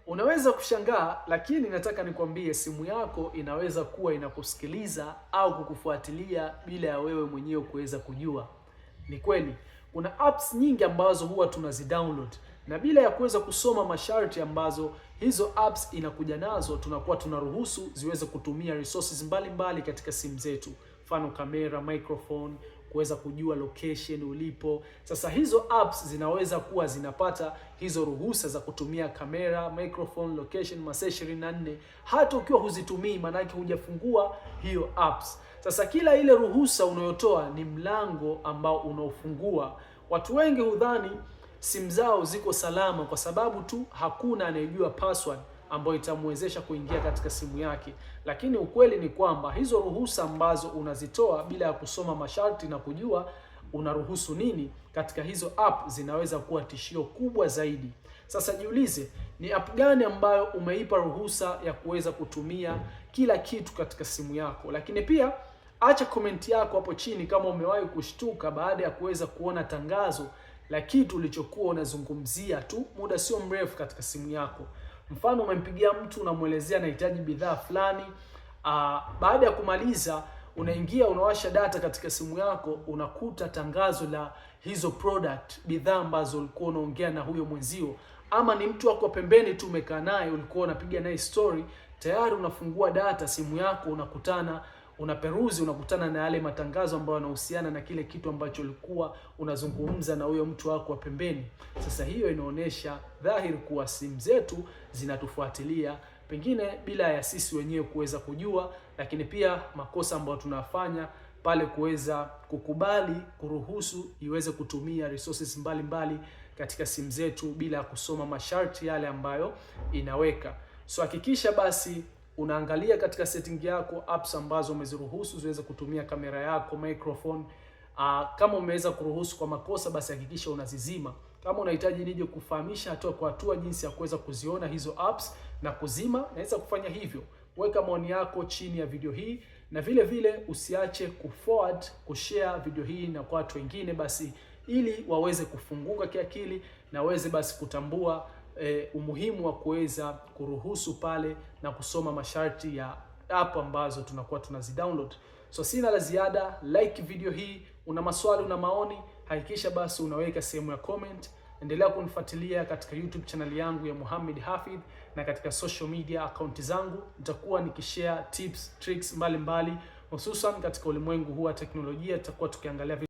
Unaweza kushangaa, lakini nataka nikwambie simu yako inaweza kuwa inakusikiliza au kukufuatilia bila ya wewe mwenyewe kuweza kujua. Ni kweli, kuna apps nyingi ambazo huwa tunazidownload na bila ya kuweza kusoma masharti ambazo hizo apps inakuja nazo, tunakuwa tunaruhusu ziweze kutumia resources mbalimbali katika simu zetu, mfano kamera, microphone, kuweza kujua location ulipo. Sasa hizo apps zinaweza kuwa zinapata hizo ruhusa za kutumia kamera, microphone, location masaa 24 hata ukiwa huzitumii, maanake hujafungua hiyo apps. Sasa kila ile ruhusa unayotoa ni mlango ambao unaofungua. Watu wengi hudhani simu zao ziko salama kwa sababu tu hakuna anayejua password ambayo itamwezesha kuingia katika simu yake. Lakini ukweli ni kwamba hizo ruhusa ambazo unazitoa bila ya kusoma masharti na kujua unaruhusu nini katika hizo app zinaweza kuwa tishio kubwa zaidi. Sasa jiulize, ni app gani ambayo umeipa ruhusa ya kuweza kutumia kila kitu katika simu yako? Lakini pia acha komenti yako hapo chini kama umewahi kushtuka baada ya kuweza kuona tangazo la kitu ulichokuwa unazungumzia tu muda sio mrefu katika simu yako. Mfano, umempigia mtu unamwelezea anahitaji bidhaa fulani. Baada ya kumaliza, unaingia unawasha data katika simu yako, unakuta tangazo la hizo product, bidhaa ambazo ulikuwa unaongea na huyo mwenzio, ama ni mtu wako pembeni tu umekaa naye, ulikuwa unapiga naye story. Tayari unafungua data simu yako, unaperuzi, unakutana na yale matangazo ambayo yanahusiana na kile kitu ambacho ulikuwa unazungumza na huyo mtu wako wa pembeni. Sasa hiyo inaonyesha dhahiri kuwa simu zetu zinatufuatilia, pengine bila ya sisi wenyewe kuweza kujua, lakini pia makosa ambayo tunafanya pale kuweza kukubali kuruhusu iweze kutumia resources mbalimbali katika simu zetu bila kusoma masharti yale ambayo inaweka. So hakikisha basi unaangalia katika setting yako apps ambazo umeziruhusu ziweze kutumia kamera yako, microphone. Kama umeweza kuruhusu kwa makosa, basi hakikisha unazizima. Kama unahitaji nije kufahamisha hatua kwa hatua jinsi ya kuweza kuziona hizo apps na kuzima, naweza kufanya hivyo. Weka maoni yako chini ya video hii, na vile vile usiache kushare video hii na kwa watu wengine, basi ili waweze kufunguka kiakili na waweze basi kutambua umuhimu wa kuweza kuruhusu pale na kusoma masharti ya app ambazo tunakuwa tunazidownload. So sina la ziada, like video hii. Una maswali, una maoni, hakikisha basi unaweka sehemu ya comment. Endelea kunifuatilia katika YouTube channel yangu ya Mohamed Hafidh na katika social media account zangu. Nitakuwa nikishare tips, tricks mbalimbali hususan katika ulimwengu huu wa teknolojia. Tutakuwa tukiangalia